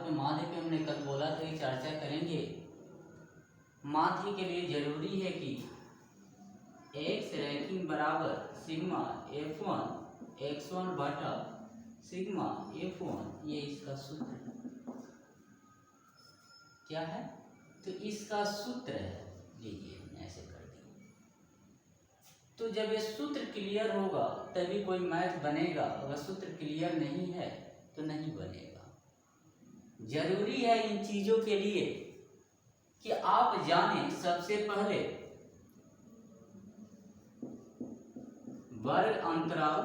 पे माध्य पे हमने कल बोला था कि चर्चा करेंगे। माध्य के लिए जरूरी है कि एक्स रैखिक बराबर सिग्मा F1 x1 बटा सिग्मा F1, ये इसका सूत्र है। क्या है? तो इसका सूत्र है, लीजिए हमने ऐसे कर दिया। तो जब ये सूत्र क्लियर होगा तभी कोई मैथ बनेगा, अगर सूत्र क्लियर नहीं है तो नहीं बनेगा। जरूरी है इन चीजों के लिए कि आप जानें सबसे पहले वर्ग अंतराल,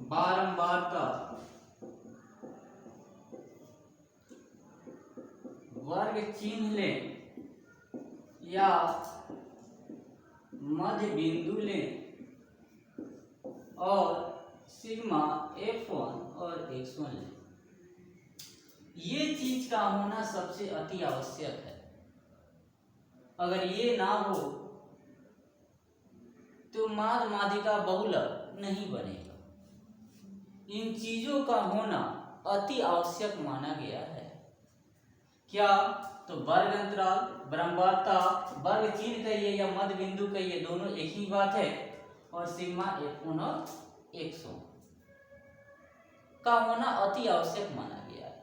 बारंबारता, वर्ग चिन्ह लें या मध्य बिंदु लें और सिग्मा F1 और x1 लें। ये चीज का होना सबसे अति आवश्यक है। अगर ये ना हो तो माध्य माध्यिका बहुलक नहीं बनेगा। इन चीजों का होना अति आवश्यक माना गया है। क्या? तो वर्ग अंतराल, बारंबारता, वर्ग चिन्ह कहिए या मध्य बिंदु कहिए, दोनों एक ही बात है। और सिग्मा F1 और x1 का होना अति आवश्यक माना गया है।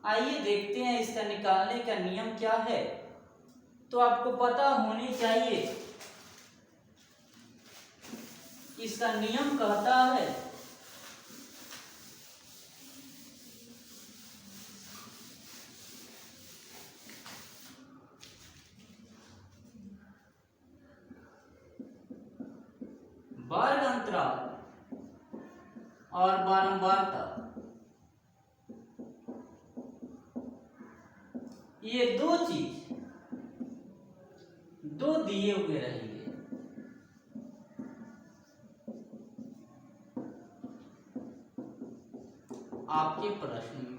आइए देखते हैं इसका निकालने का नियम क्या है। तो आपको पता होनी चाहिए, इसका नियम कहता है वर्ग अंतराल और बारंबारता, ये दो चीज दो दिए हुए रहेंगे। आपके प्रश्न में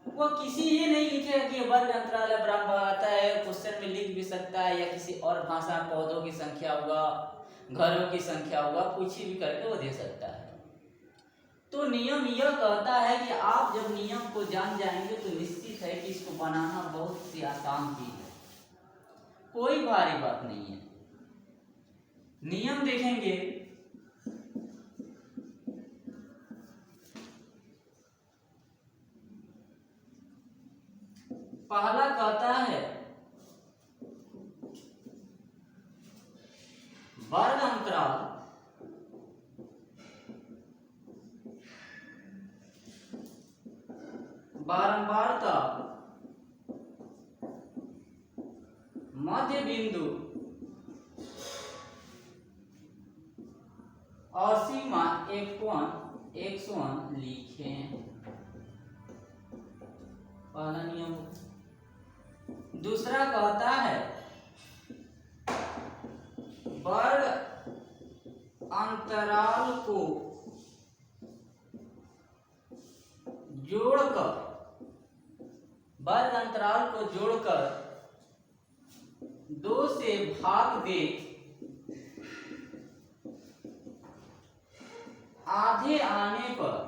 वो किसी ये नहीं लिखेगा कि वर्ग अंतराल है, बारंबारता है। क्वेश्चन में लिख भी सकता है या किसी और भाषा में पौधों की संख्या होगा, घरों की संख्या होगा, कुछ भी करके वो दे सकता है। तो नियम यह कहता है कि आप जब नियम को जान जाएंगे तो निश्चित है कि इसको बनाना बहुत सी आसान चीज है, कोई भारी बात नहीं है। नियम देखेंगे, पहला कहता है वर्ग अंतराल बारंबारता मध्य बिंदु और सिग्मा F1 x1 लिखें। पहला नियम। दूसरा कहता है वर्ग अंतराल को जोड़कर, वर्ग अंतराल को जोड़कर 2 से भाग दे, आधे आने पर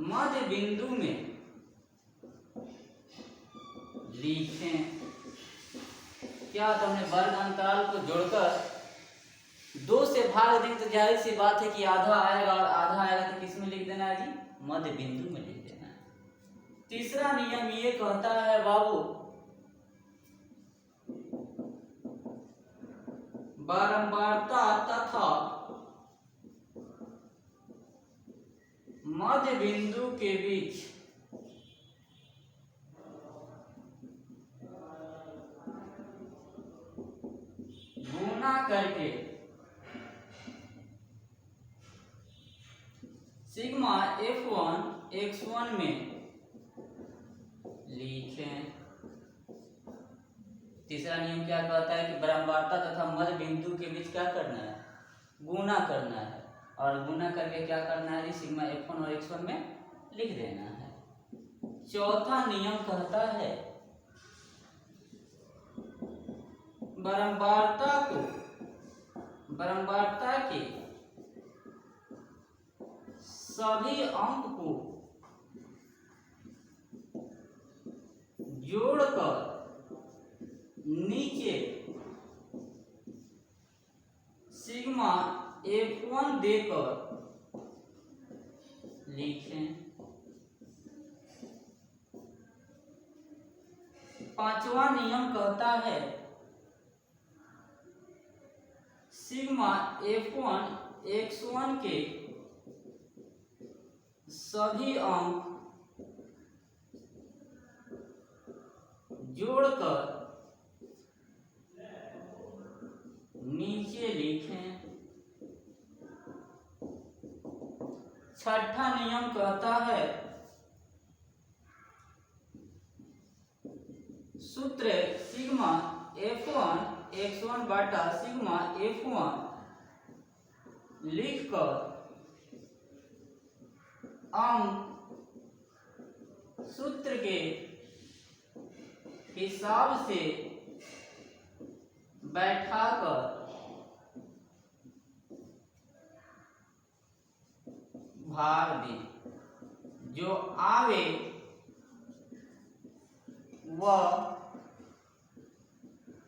मध्य बिंदु में लिखें। क्या? तो हमने वर्ग अंतराल को जोड़कर 2 से भाग देंगे तो जाहिर सी बात है कि आधा आएगा, और आधा आएगा तो किस में लिख देना है जी? मध्य बिंदु में लिख देना है। तीसरा नियम ये कहता है बाबू, बारंबारता तथा मध्य बिंदु के बीच गुणा करके सिग्मा F1 x1 में लिखें। तीसरा नियम क्या कहता है कि बारंबारता तथा मध्य बिंदु के बीच क्या करना है? गुणा करना है, और गुणा करके क्या करना है जी? सिग्मा F1 और x1 में लिख देना है। चौथा नियम कहता है बारंबारता के सभी अंक को जोड़कर नीचे सिग्मा F1 देकर लिखें। पांचवा नियम कहता है सिग्मा F1 x1 के सभी अंक जोड़कर नीचे लिखें। छठा नियम कहता है सूत्र सिग्मा F1 x1 बटा सिग्मा F1 लिखकर अंक सूत्र के हिसाब से बैठाकर भाग दें, जो आवे वह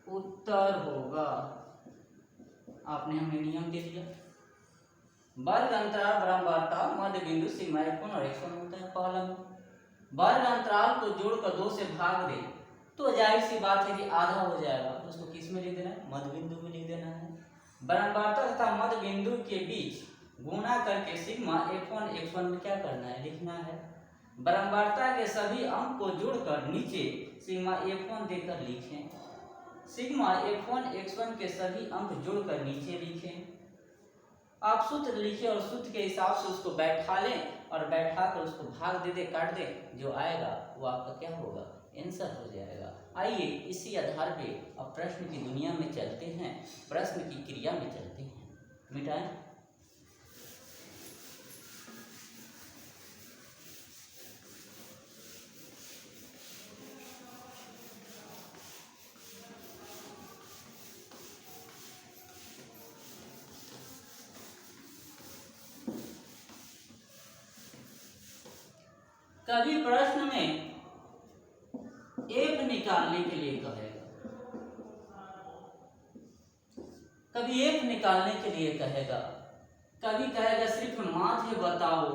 उत्तर होगा। आपने हमें नियम दे दिया। वर्ग अंतराल बारंबारता मध्य बिंदु सिग्मा F1 और x1 होता है। पहला वर्ग अंतराल को जोड़कर 2 से भाग दे तो जाहिर सी बात है कि आधा हो जाएगा, तो उसको किस में लिख देना है? मध्य बिंदु में लिख देना है। बारंबारता तथा मध्य बिंदु के बीच गुणा करके सिग्मा F1 x1 में क्या करना है? लिखना है। बारंबारता के सभी अंक को जोड़कर नीचे सिग्मा F1 देकर लिखें। सिग्मा F1 x1 के सभी अंक जोड़कर नीचे लिखें। आप सूत्र लिखें और सूत्र के हिसाब से उसको बैठा लें और बैठा कर उसको भाग दे दे, काट दे, जो आएगा वो आपका क्या होगा? आंसर हो जाएगा। आइए इसी आधार पे अब प्रश्न की दुनिया में चलते हैं, प्रश्न की क्रिया में चलते हैं। मिटाएं। कभी प्रश्न में एक निकालने के लिए कहेगा, कभी एक निकालने के लिए कहेगा, कभी कहेगा सिर्फ माध्य बताओ।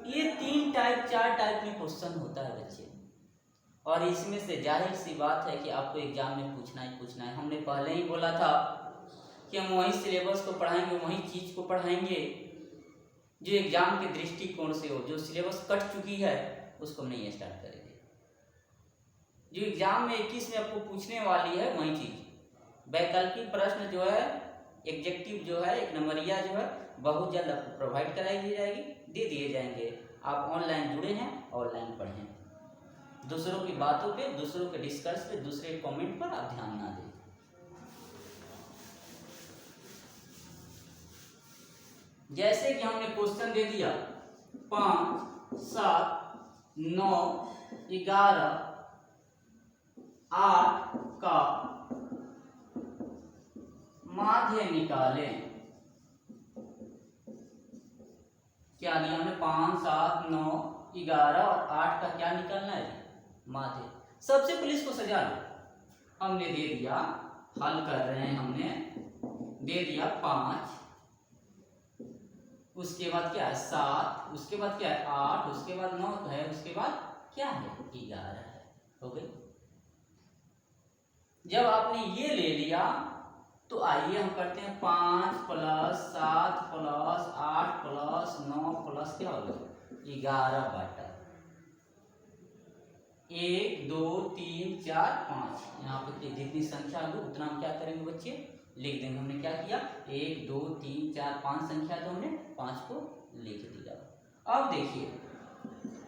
ये 3 टाइप 4 टाइप में क्वेश्चन होता है बच्चे, और इसमें से जाहिर सी बात है कि आपको एग्जाम में पूछना ही पूछना है। हमने पहले ही बोला था कि हम वही सिलेबस को पढ़ाएंगे, वही चीज को पढ़ाएंगे जो एग्जाम के दृष्टिकोण से हो। जो सिलेबस कट चुकी है उसको नहीं स्टार्ट करेंगे। जो एग्जाम में 21 में आपको पूछने वाली है वही चीज। वैकल्पिक प्रश्न जो है, एग्जेक्टिव जो है, 1 नंबरिया जो है, बहुत जल्द आपको प्रोवाइड कराई दी जाएगी, दे दिए जाएंगे। आप ऑनलाइन जुड़े हैं, ऑनलाइन पढ़ें। दूसरों की बातों पे, दूसरों के डिस्कस पे, दूसरे कमेंट पर आप ध्यान ना दें। जैसे कि हमने क्वेश्चन दे दिया 5, 7, 9, 11, 8 का माध्य निकालें। क्या दिया हमने? 5, 7, 9, 11 और 8 का क्या निकालना है? माध्य। सबसे पहले इसको सजा लो। हमने दे दिया, हल कर रहे हैं, हमने दे दिया 5, उसके बाद क्या है 7, उसके बाद क्या है 8, उसके बाद 9 है, उसके बाद क्या है 11 है। हो गई। जब आपने ये ले लिया तो आइए हम करते हैं 5 + 7 + 8 + 9 प्लस क्या होगा 11 बटा 1, 2, 3, 4, 5। यहाँ पे जितनी संख्या होगी उतना हम क्या करेंगे बच्चे? लिख देंगे। हमने क्या किया? 1, 2, 3, 4, 5 संख्या, तो हमने 5 को लिख दिया। अब देखिए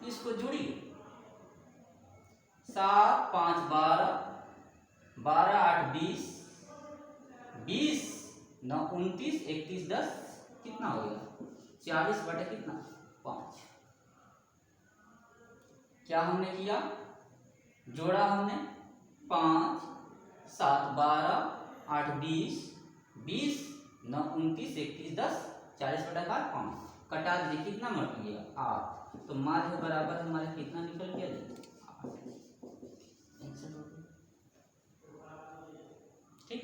इसको जोड़िए। 7, 5, 12, 12, 8, 20, 20, 9, 29, 31, 10 कितना हो गया? 40 बटा कितना? 5। क्या हमने किया, जोड़ा हमने 5 7 12 8 20 20 9 29 31 10 40/5 कटा दीजिए, कितना मर गया 8। तो माध्य बराबर हमारा कितना निकल गया जी 8। आंसर हो गया। ठीक,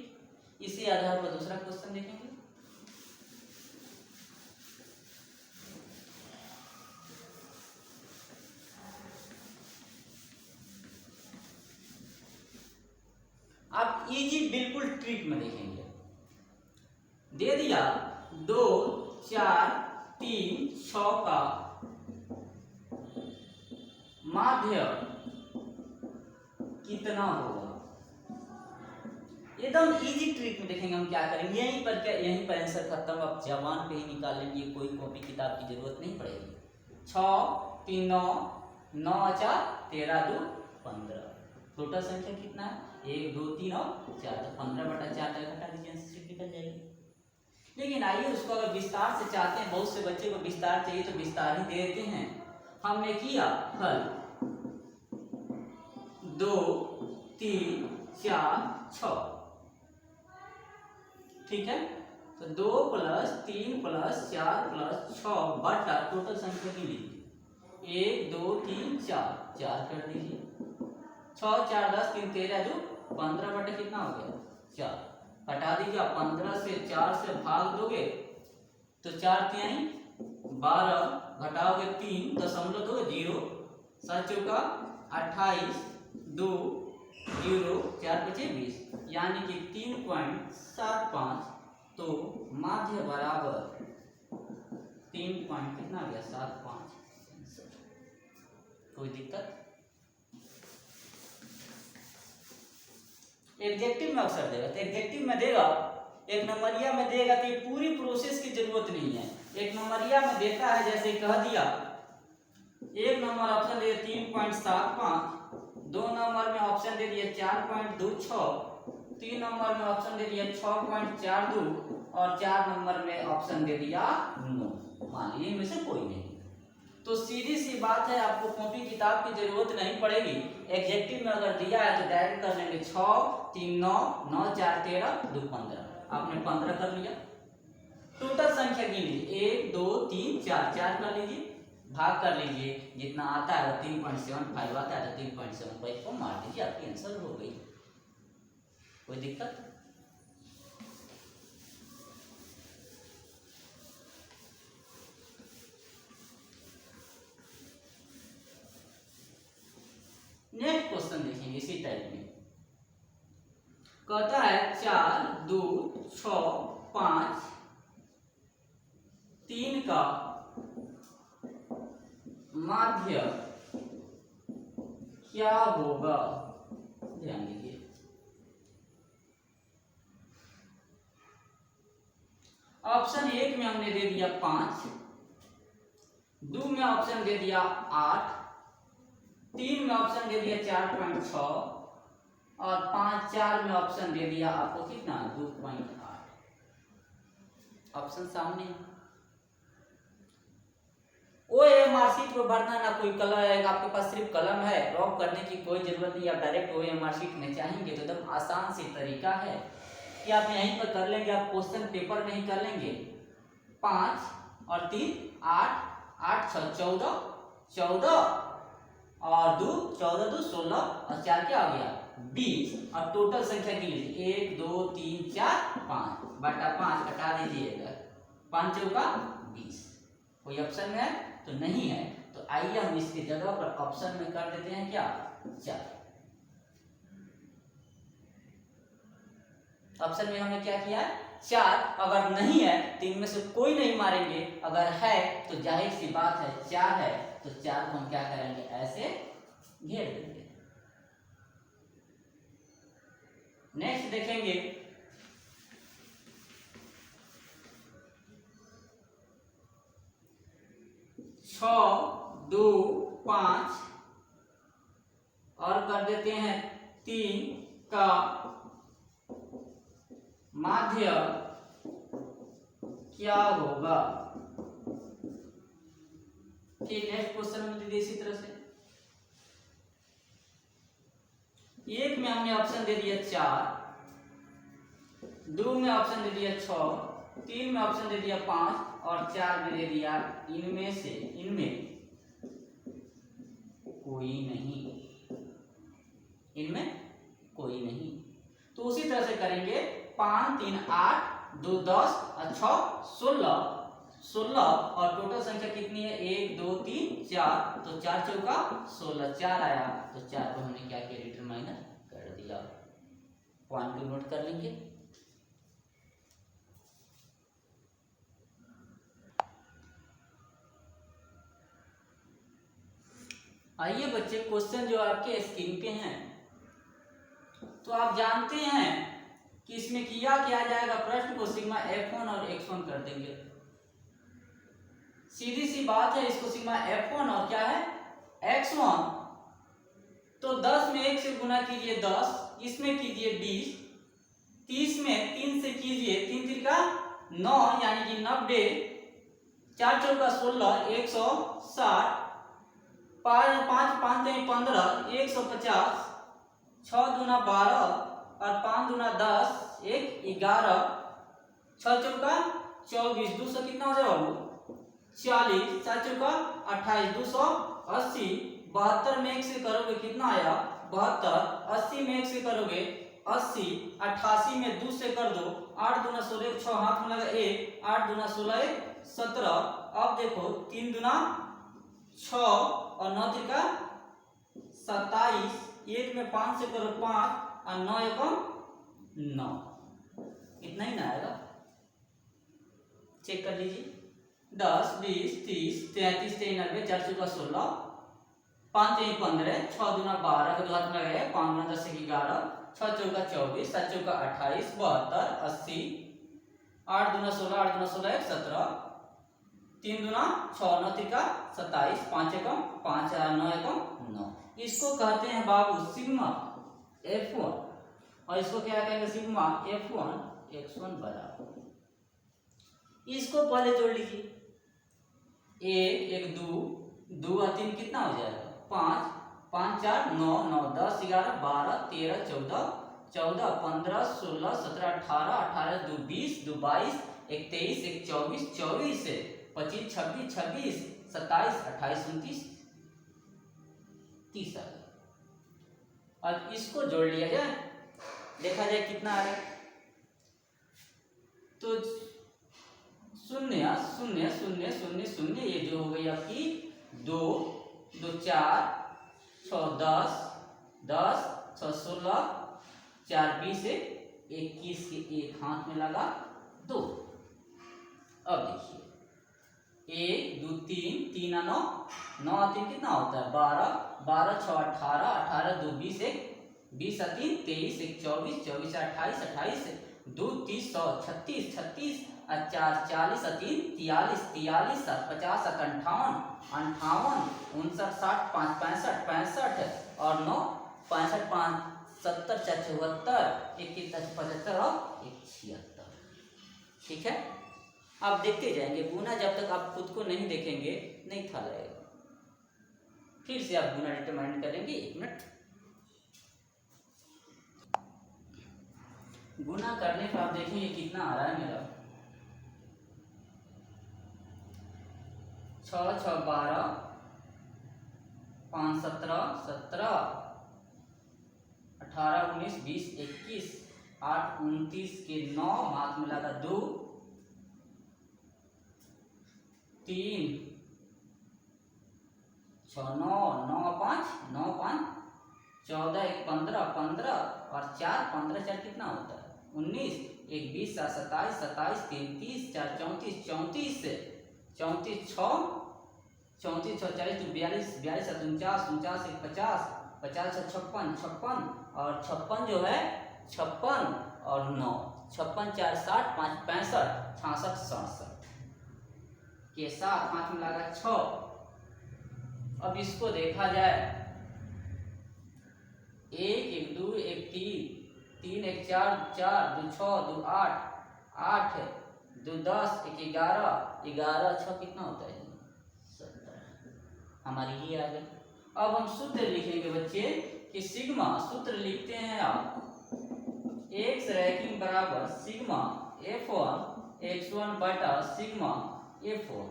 इसी आधार पर दूसरा क्वेश्चन देखेंगे। आप इजी बिल्कुल ट्रिक में देखेंगे। दे दिया 2 4 3 6 का माध्य कितना होगा। एकदम इजी ट्रिक में देखेंगे हम क्या करेंगे, यहीं पर क्या, यहीं पर आंसर खत्म। अब जवान पे ही निकाल लेंगे, कोई कॉपी किताब की जरूरत नहीं पड़ेगी। 6 3 9 9 4 13 2 15 टोटल संख्या कितना है 1 2 3 और 4, तो 15/4 तक घटा दीजिए, आंसर निकल जाएगी। लेकिन आइए उसको अगर विस्तार से चाहते हैं, बहुत से बच्चे को विस्तार चाहिए तो विस्तार ही दे देते हैं। हमने किया हल 2 3 4 6, ठीक है। तो 2 + 3 + 4 + 6 बटा टोटल संख्या की लीजिए 1 2 3 4 4 कर दीजिए। 6 4 10 3 13 2 15 बटे कितना हो गया 4, हटा दीजिए। 15 से 4 से भाग दोगे तो 4 3 12 घटाओगे 3.2 7 चौका 28 2 0 4 5 20, यानी कि 3.75। तो माध्य बराबर 3 कितना आ गया 75। कोई दिक्कत? एग्जेक्टिव में अक्सर देगा, तो एग्जेक्टिव में देगा, एक नंबरिया में देगा तो ये पूरी प्रोसेस की जरूरत नहीं है। एक नंबरिया में देता है, जैसे कह दिया एक नंबर ऑप्शन दे 3.75, 2 नंबर में ऑप्शन दे दिया 4.26, 3 नंबर में ऑप्शन दे दिया 6.42 और 4 नंबर में ऑप्शन दे दिया 9। मान लीजिए इनमें से कोई नहीं, तो सीधी सी बात है, आपको कॉपी किताब की जरूरत नहीं पड़ेगी। एग्जेक्टिव में अगर दिया है तो डायरेक्ट कर लेंगे 6 3 9 9 4 13 2 15, आपने 15 कर लिया। टोटल संख्या गिन लीजिए 1 2 3 4 4 कर लीजिए, भाग कर लीजिए, जितना आता है 3.75 आता है तो 3.75 को मार दीजिए, आपकी आंसर हो गई। कोई दिक्कत? नेक्स्ट क्वेश्चन देखेंगे इसी टाइप में। कहता है 4 2 6 5 3 का माध्य क्या होगा। ध्यान दीजिए, ऑप्शन 1 में हमने दे दिया 5, 2 में ऑप्शन दे दिया 8, 3 में ऑप्शन दे दिया 4.6 और 5 4 में ऑप्शन दे दिया आपको कितना 2.8। ऑप्शन सामने है। OMR शीट को भरना ना कोई कलर है, आपके पास सिर्फ कलम है, ड्रॉप करने की कोई जरूरत नहीं। आप डायरेक्ट OMR शीट में चाहेंगे तो एकदम आसान सी तरीका है कि आप यहीं पर कर लेंगे, आप क्वेश्चन पेपर में ही कर लेंगे। 5 और 3 8 8 6 14 14 और 2 14 2 16 और 4 क्या हो गया 20 और टोटल संख्या की लीजिए 1 2 3 4 5 बटा 5 हटा दीजिएगा 5 चौका 20। कोई ऑप्शन में है तो नहीं है, तो आइए हम इसकी जगह पर ऑप्शन में कर देते हैं क्या 4। ऑप्शन में हमने क्या किया 4, अगर नहीं है तो इनमें से कोई नहीं मारेंगे, अगर है तो जाहिर सी बात है 4 है तो 4 को हम क्या करेंगे ऐसे घेर देंगे। नेक्स्ट देखेंगे 6 2 5 और कर देते हैं 3 का माध्य क्या होगा। ठीक, नेक्स्ट क्वेश्चन में दीजिए इसी तरह से एक में हमने ऑप्शन दे दिया 4, 2 में ऑप्शन दे दिया 6, 3 में ऑप्शन दे दिया 5 और 4 में दे दिया इनमें कोई नहीं, इनमें कोई नहीं। तो उसी तरह से करेंगे 5 3 8 2 10 और 6 16 और टोटल संख्या कितनी है 1 2 3 4, तो 4 चौका 16, 4 आया तो 4 को हमने क्या किया डिटरमाइनर कर दिया। पॉइंट को नोट कर लेंगे। आइए बच्चे क्वेश्चन जो आपके स्क्रीन पे हैं, तो आप जानते हैं कि इसमें किया क्या जाएगा, प्रश्न को सिग्मा F1 और X1 कर देंगे। सीधी सी बात है, इसको सिग्मा F1 और क्या है X1, तो 10 में 1 से गुना कीजिए 10, इसमें कीजिए 20, 30 में 3 से कीजिए 3 त्रिका 9 यानी कि 90, 4 चौका 16 160, 5 5 15 150, 6 दूना 12 और 5 दूना 10 1 11, 6 चौका 24, 200 कितना हो जाएगा बाबू 40, 7 चौका 28, 280, 72 में 1 से करोगे कितना आया 72, 80 में 1 से करोगे 80, 88 में 2 से कर दो 8 दूना 16, 6 हाथ में लगा 1, 8 दूना 16 17। अब देखो 3 दूना 6 और 9 त्रिका 27, 1 में 5 से करो 5 और 9 एकम 9, इतना ही ना आएगा, चेक कर लीजिए। 10 20 30 33 93 4 चौका 16, 5 3 15, 6 दूना 12 के हाथ में लगाए 5 दूना 10 11, 6 चौका 24, 7 चौका 28, 72 80, 8 दूना 16 8 दूना 16 17, 3 दूना 6 9 त्रिका 27, 5 एकम 5 और 9 एकम 9। इसको कहते हैं बाबू सिग्मा F1 और इसको क्या कहेंगे सिग्मा F1 X1 बराबर। इसको पहले जोड़ लीजिए, 1 1 2 2 और 3 कितना हो जाएगा 5, 5 4 9 9 10 11 12 13 14 14 15 16 17 18 18 2 20 2 22 1 23 1 24 24 25 26 26 27 28 29 30 आ गया। अब इसको जोड़ लिया जाए, देखा जाए कितना आ रहा है, तो 0 0 0 0 0, ये जो हो गई आपकी 2 2 4 6 10 10 6 16 4 20 21 के एक हाथ में लगा 2। अब देखिए 1 2 3 3 9 9 3 कितना होता है 12 12 6 18 18 2 20 20 3 23 1 24 24 28 28 2 30 36 36 4 40 3 43 43 50 58 58 59 60 5 65 65 और 9 65 5 70 4 74 1 75 और 1 76। ठीक है, आप देखते जाएंगे, गुना जब तक आप खुद को नहीं देखेंगे नहीं था लगेगा। फिर से आप गुना डिटरमाइन करेंगे, 1 मिनट। गुना करने पर आप देखेंगे कितना आ रहा है मेरा 6 6 12 5 17 17 18 19 20 21 8 29 के 9 हाथ में लगा 2 3 6 9 9 5 9 5 14 1 15 15 और 4 15 4 कितना होता है 19 1 20 27 27 33 4 34 34 34 6 34 6 40 42 42 49 49 50 50 56 56 और 56 जो है 56 और 9 56 4 60 5 65 66 67 के साथ हाथ में लगा 6। अब इसको देखा जाए 1 1 2 1 3 3 1 4 4 2 6 2 8 8 2 10 1 11 11 6 कितना होता है 70। हमारी ये आ गई। अब हम शुद्ध लिखेंगे बच्चे कि सिग्मा सूत्र लिखते हैं आप एक्स रैंकिंग बराबर सिग्मा F1 x1 बटा सिग्मा F4।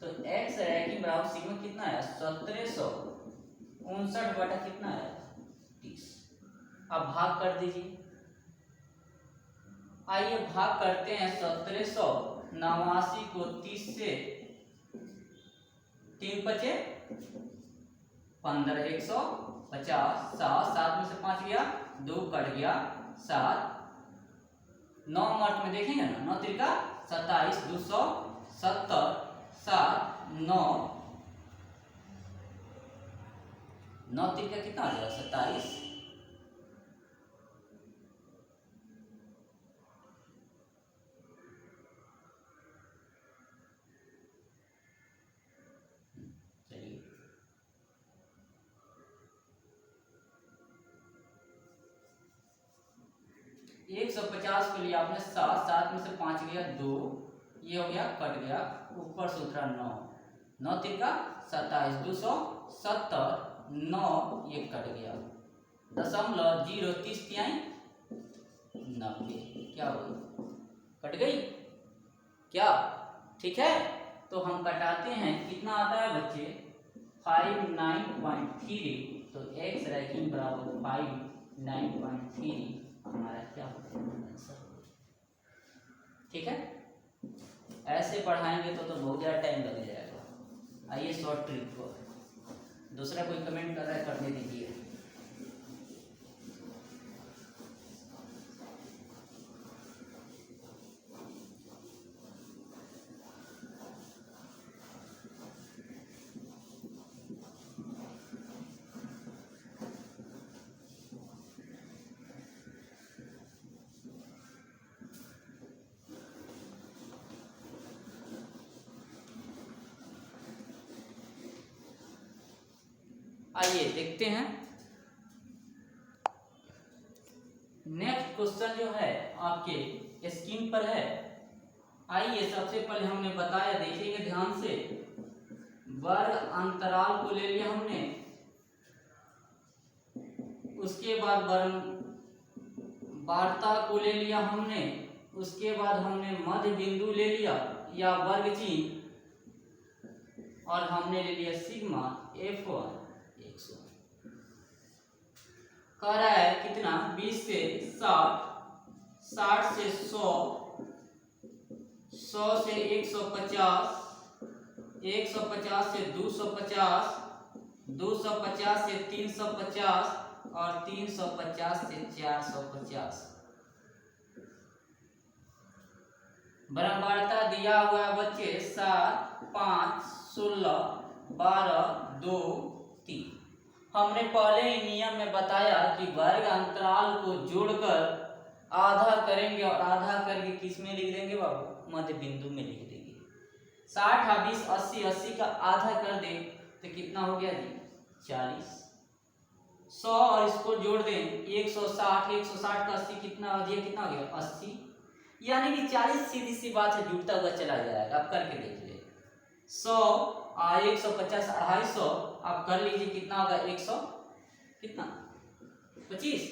तो एक्स रैंकिंग बराबर सिग्मा कितना है 1759 बटा कितना है 30। अब भाग कर दीजिए। आइए भाग करते हैं 1789 को 30 से, 3 बचे 15, 150, 7 में से 5 गया, 2 कट गया 7, 9 मर्द में देखेंगे ना, 9 त्रिका 27, 270, 7, 9 त्रिका कितना आ जाएगा 27, चलिए 150 को लिया आपने 7 में से 5 गया 2, ये हो गया कट गया, ऊपर से उतरा 9, 9 त्रिका 27, 270, 9 ये कट गया, 0.030 तिहाई 90, क्या हो गई कट गई क्या, ठीक है। तो हम कटाते हैं, कितना आता है बच्चे 59.3। तो एक्स रैंकिंग बराबर 59.3 हमारा क्या होगा आंसर, ठीक है। ऐसे पढ़ाएंगे तो बहुत ज़्यादा टाइम लग जाएगा। आइए शॉर्ट ट्रिक को, दूसरा कोई कमेंट कर रहा है करने दीजिए। आइए देखते हैं नेक्स्ट क्वेश्चन जो है आपके स्क्रीन पर है। आइए सबसे पहले हमने बताया, देखिएगा ध्यान से, वर्ग अंतराल को ले लिया हमने, उसके बाद वार्ता को ले लिया हमने, उसके बाद हमने मध्य बिंदु ले लिया या वर्ग चिन्ह, और हमने ले लिया सिग्मा F1 100। कह रहा है कितना 20 से 60, 60 से 100, 100 से 150, 150 से 250, 250 से 350 और 350 से 450। बराबरता दिया हुआ है बच्चे 7, 5, 16, 12, 2, 3। हमने पहले ही नियम में बताया कि वर्ग अंतराल को जोड़कर आधा करेंगे और आधा करके किस में लिख देंगे बाबू, मध्य बिंदु में लिख देंगे। 60, 20, 80, 80 का आधा कर दें तो कितना हो गया जी 40। 100 और इसको जोड़ दें 160, 160 का 80 कितना हो गया 80, यानी कि 40 सीधी सी बात है, जुड़ता हुआ चला जाएगा। आप करके देख ले 100 150, 250 आप कर लीजिए कितना होगा 100 कितना 25।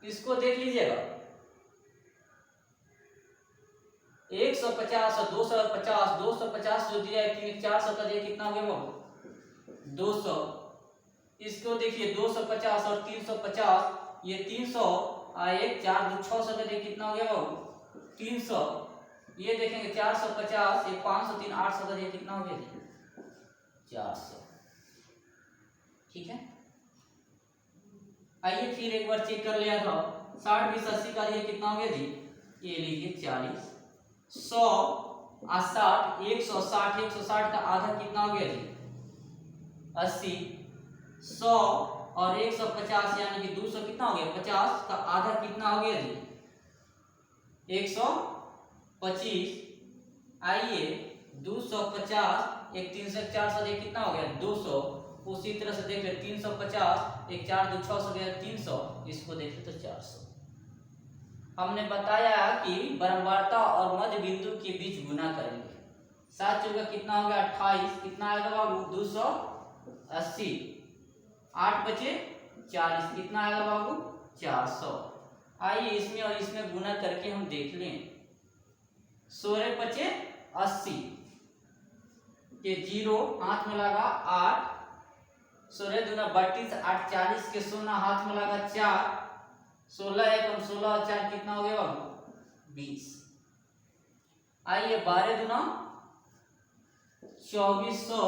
इसको देख लीजिएगा 150 और 250, 250 जो दिया है 400 का दिया कितना हो गया वो 200। इसको देखिए 250 और 350, ये 300 1 4 2 600 का दिया कितना हो गया वो 300। ये देखेंगे 450, ये 500 3 800 का दिया कितना हो गया जी 400, ठीक है। आइए फिर एक बार चेक कर लिया था, 60, 20, 80 का दिया कितना हो गया जी, ये लीजिए 40, 100 और 60, 160, 160 का आधा कितना हो गया जी 80, 100 और 150 यानी कि 200 कितना हो गया 50 का आधा कितना हो गया जी 125। आइए 250, एक 300 400 देख कितना हो गया 200। उसी तरह से देख ले 350, एक 4 2 600 गया 300, इसको देखें तो 400। हमने बताया कि बराबरता और मध्य बिंदु के बीच गुना करेंगे। 7 चौका कितना हो गया 28, कितना आएगा बाबू 280। 8 बचे 40, कितना आएगा बाबू 400। आइए इसमें और इसमें गुना करके हम देख लें। 16 बचे 80 के 0 हाथ में लगा 8, 16 दूना 32, 8 40 के 16 हाथ में लगा 4, 16 एकम 16 और 4 कितना हो गया बाबू 20। आइए 12 दूना 2400,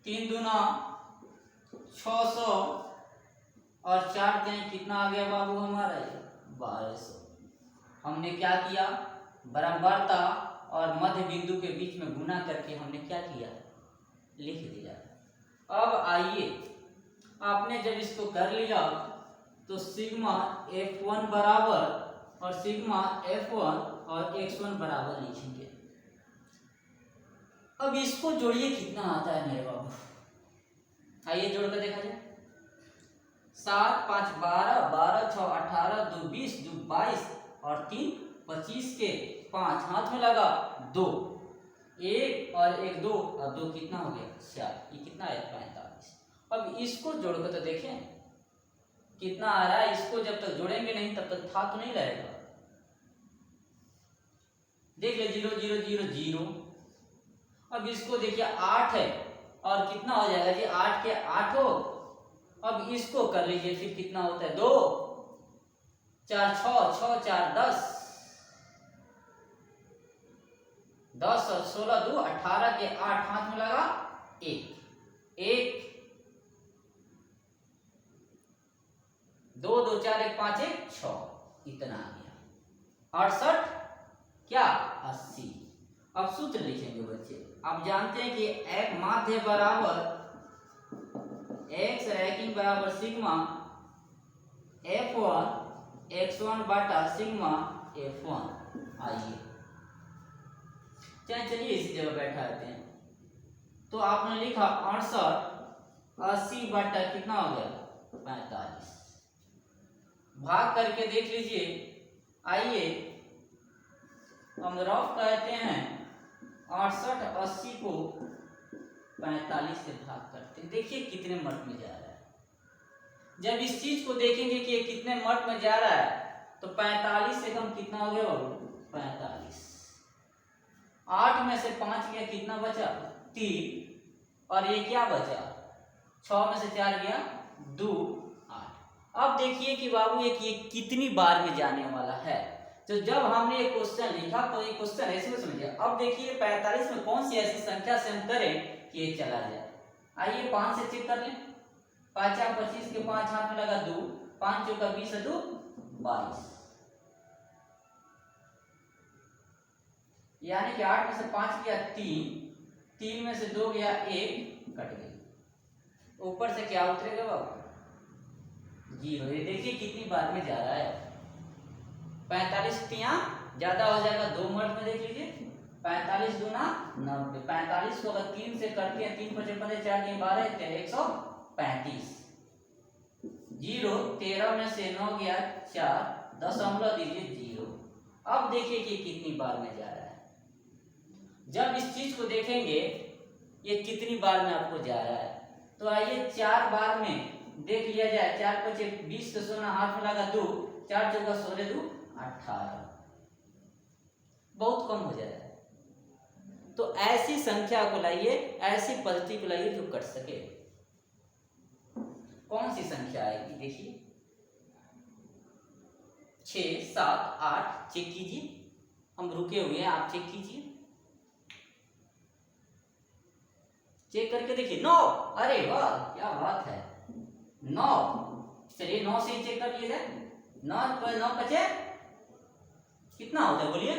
3 दूना 600 और 4 कहीं कितना आ गया बाबू हमारा 1200। हमने क्या किया, बराबरता और मध्य बिंदु के बीच में गुना करके हमने क्या किया, लिख दिया। अब आइए आपने जब इसको कर लिया तो सिग्मा F1 बराबर और सिग्मा F1 और x1 बराबर लिखेंगे। अब इसको जोड़िए, कितना आता है मेरे बाबू, आइए जोड़कर देखा जाए। 7 5 12, 12 6 18, 2 20, 2 22 और 3 25 के 5 हाथ में लगा 2, 1 और 1 2 और 2 कितना हो गया 4, ये कितना है 45। अब इसको जोड़कर तो देखें कितना आ रहा है। इसको जब तक जोड़ेंगे नहीं तब तक था तो नहीं रहेगा। देख ले 0 0 0 0। अब इसको देखिए 8 है और कितना हो जाएगा जी 8 के 8 हो। अब इसको कर लीजिए, फिर कितना होता है 2 4 6 6 4 10, 10 और 16 2 18 के 8 हाथ में लगा 1, 1 2 2 4 1 5 1 6, इतना आ गया 68 क्या 80। अब सूत्र लिखेंगे बच्चे। आप जानते हैं कि एक माध्य बराबर x रैखिक बराबर सिग्मा F1 x1 बटा सिग्मा F1। आइए चलिए इसी जगह बैठा देते हैं। तो आपने लिखा 68, 80 बटा कितना हो गया 45। भाग करके देख लीजिए। आइए हम रफ कहते हैं 68 80 को 45 से भाग करते हैं। देखिए कितने मट में जा रहा है। जब इस चीज को देखेंगे कि ये कितने मट में जा रहा है तो 45 से कम कितना हो गया 45। 8 में से 5 गया कितना बचा 3 और ये क्या बचा 6 में से 4 गया 2 8। अब देखिए कि बाबू ये कितनी बार में जाने वाला है। तो जब हमने एक क्वेश्चन लिखा तो ये क्वेश्चन ऐसे में समझिए। अब देखिए 45 में कौन सी ऐसी संख्या से हम करें कि ये चला जाए। आइए 5 से चेक कर लें। 5 25 के 5 हाथ में लगा 2, 5 चौका 20 2 22, यानी कि 8 में से 5 गया 3, 3 में से 2 गया 1, कट गई। ऊपर से क्या उतरेगा बाबू 0। ये देखिए कितनी बार में जा रहा है। 45 ज्यादा हो जाएगा 2 मिनट में देख लीजिए। 45 दूना 90, 45 को अगर 3 से करते हैं 3 5 15 4 3 12 135। 0 13 में से 9 गया 4, दशमलव दीजिए 0। अब देखिए कि कितनी बार में जा रहा है। जब इस चीज को देखेंगे ये कितनी बार में आपको जा रहा है। तो आइए 4 बार में देख लिया जाए। 4 5 20 का 16 हाथ में लगा 2, 4 चौका 16 2 18, बहुत कम हो जाएगा। तो ऐसी संख्या को लाइए, ऐसी पद्धति को लाइए जो कट सके। कौन सी संख्या आएगी देखिए 6 7 8 चेक कीजिए। हम रुके हुए हैं, आप चेक कीजिए। चेक करके देखिए 9, अरे वाह क्या बात है 9। चलिए 9 से ही चेक कर लीजिए। 9 पर 9 बचे कितना होता है बोलिए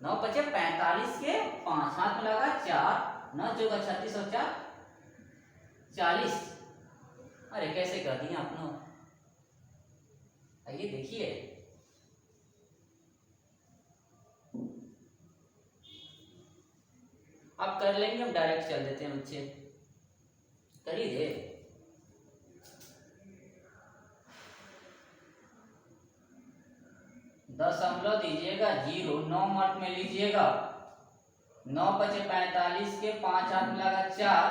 9 बचे 45 के 5 हाथ में लगा 4, 9 चौका 36 और 4 40। अरे कैसे कर दिए आपने। आइए देखिए आप कर लेंगे, हम डायरेक्ट चल देते हैं बच्चे। कर ही दे। दशमलव दीजिएगा 0, 9 मट में लीजिएगा। 9 5 45 के 5 हाथ में लगा 4,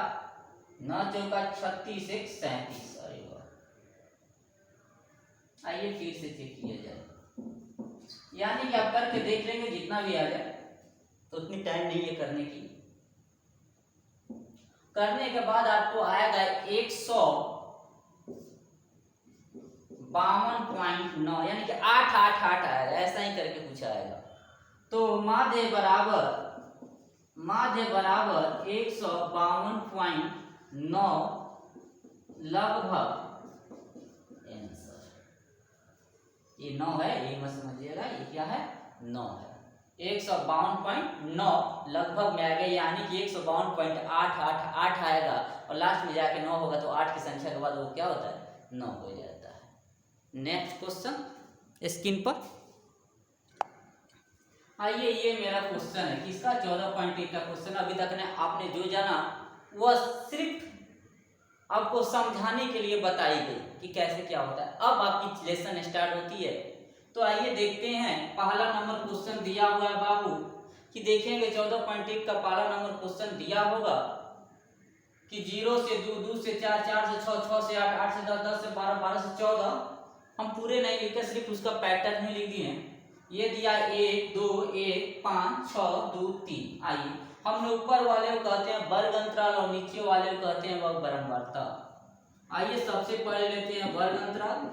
9 चौका 36 एक 37। अरे वाह, आइए फिर से चेक किया जाए। यानी कि आप करके देख लेंगे, जितना भी आ जाए, तो उतनी टाइम नहीं है करने की। करने के बाद आपको आएगा 152.9, यानी कि 888 आएगा, ऐसा ही करके कुछ आएगा। तो माध्य बराबर 152.9 लगभग आंसर। ये 9 है, ये मत समझिएगा, ये क्या है, 9 है। 152.9 लगभग में आ गया, यानी कि 152.888 आएगा, और लास्ट में जाके 9 होगा, तो 8 की संख्या के बाद वो क्या होता है, 9 हो जाता है। नेक्स्ट क्वेश्चन स्क्रीन पर आइए, ये मेरा क्वेश्चन है किसका, 14.1 का क्वेश्चन। अभी तक ने आपने जो जाना वह सिर्फ आपको समझाने के लिए बताई गई कि कैसे क्या होता है। अब आपकी लेसन स्टार्ट होती है। तो आइए देखते हैं, पहला नंबर क्वेश्चन दिया हुआ है बाबू, कि देखेंगे 14.1 का पहला नंबर क्वेश्चन दिया होगा कि 0 से 2, 2 से 4, 4 से 6, 6 से 8, 8 से 10, 10 से 12, 12 से 14। हम पूरे नहीं लिखे, सिर्फ उसका पैटर्न ही लिख दिए हैं। ये दिया 1 2 1 5 6 2 3। आइए, हमने ऊपर वाले को कहते हैं वर्ग अंतराल और नीचे वाले को कहते हैं वह बारंबारता। आइए सबसे पहले लेते हैं वर्ग अंतराल।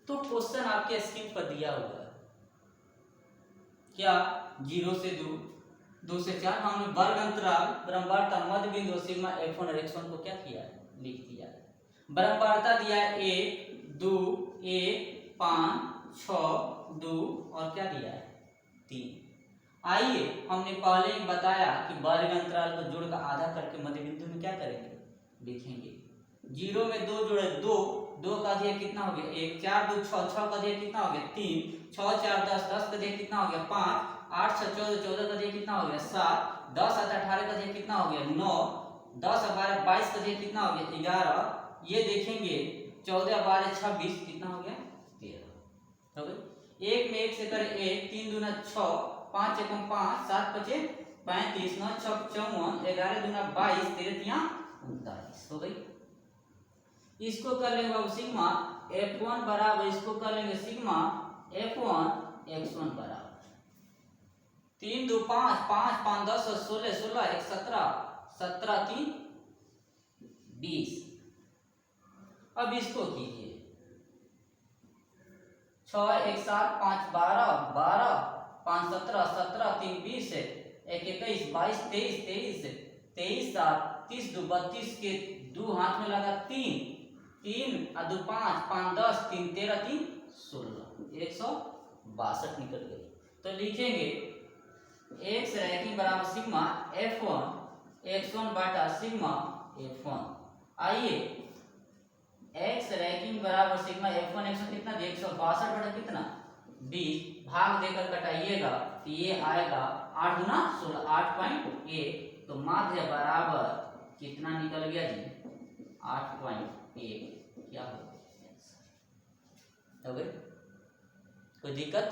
तो क्वेश्चन आपके स्क्रीन पर दिया हुआ है क्या, 0 से 2, 2 से 4। हमने वर्ग अंतराल, बारंबारता, मध्य बिंदु सिग्मा f1 और x1 को क्या किया है, लिख दिया है। बारंबारता दिया है 1 2 1 5 6 2 और क्या दिया है, 3। आइए, हमने पहले ही बताया कि वर्ग अंतराल को जोड़कर आधा करके मध्य बिंदु में क्या करेंगे, लिखेंगे। 0 में 2 जोड़े 2, 2 का अधिक कितना हो गया 1, 4 2 6, 6 का अधिक कितना हो गया 3, 6 4 10, 10 का अधिक कितना हो गया 5, 8 6 14, 14 का अधिक कितना हो गया 7, 10 7 18 का अधिक कितना हो गया 9, 10 12 22 का अधिक कितना हो गया 11। ये देखेंगे 14 12 26 कितना हो गया 13। हो गया, 1 में 1 से करें 1, 3 दूना 6, 5 एकम 5, 7 पचे 35, 9 6 54, 11 दूना 22, 13 तिया 39। हो गई। इसको कर लेंगे अब सिग्मा f1 बराबर, इसको कर लेंगे सिग्मा f1 x1 बराबर 3 2 5, 5 5 10 16, 16 1 17, 17 3 20। अब इसको कीजिए 6 1 7 5 12, 12 5 17, 17 3 20, 1 21 22 23, 23 23 7 30 2 32 के 2 हाथ में लगा 3 3 और 2 5 5 10 3 13 3 16, 162 निकल गई। तो लिखेंगे x रैखिक बराबर सिग्मा f1 x1 बटा सिग्मा f1। आइए, x रैखिक बराबर सिग्मा f1 x1 कितना दिया 162 बटा कितना 20, भाग देकर कटाइएगा तो ये आएगा 8 गुना 16, 8.1। तो माध्य बराबर कितना निकल गया जी 8.1। क्या हो गया, कोई दिक्कत,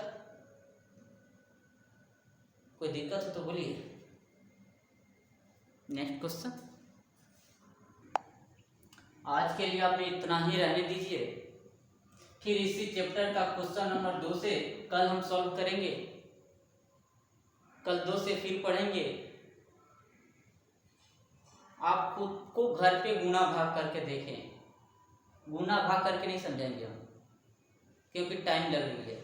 कोई दिक्कत हो तो बोलिए। Next question. आज के लिए आपने इतना ही रहने दीजिए, फिर इसी चैप्टर का क्वेश्चन नंबर 2 से कल हम सॉल्व करेंगे। कल 2 से फिर पढ़ेंगे। आप खुद को घर पे गुणा भाग करके देखें, गुणा भाग करके नहीं समझाएंगे हम, क्योंकि टाइम लग रही है।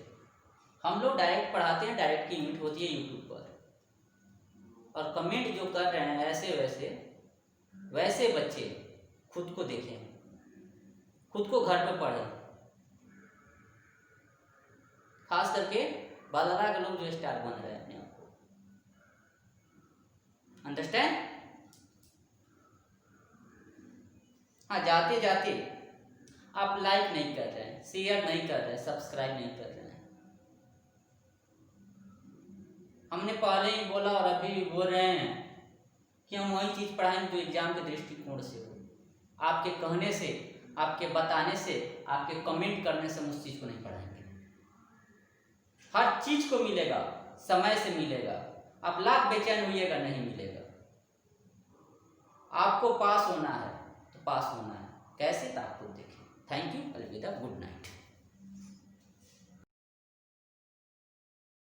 हम लोग डायरेक्ट पढ़ाते हैं, डायरेक्ट की यूनिट होती है यूट्यूब पर, और कमेंट जो कर रहे हैं ऐसे वैसे बच्चे खुद को देखें, खुद को घर पे पढ़ें, खास करके बालाला के लोग जो स्टार बन रहे हैं अपने आप को। अंडरस्टैंड? हाँ, जाते जाते आप लाइक नहीं कर रहे हैं, शेयर नहीं कर रहे हैं, सब्सक्राइब नहीं कर रहे हैं। हमने पहले ही बोला और अभी भी बोल रहे हैं कि हम वही चीज़ पढ़ाएंगे जो एग्जाम के दृष्टिकोण से हो। आपके कहने से, आपके बताने से, आपके कमेंट करने से हम उस चीज़ को नहीं पढ़ाएंगे। हर चीज़ को मिलेगा, समय से मिलेगा। आप लाख बेचैन होइएगा, नहीं मिलेगा। आपको पास होना है तो पास होना है, कैसे तो आप खुद देखें। थैंक यू, अलविदा, गुड नाइट।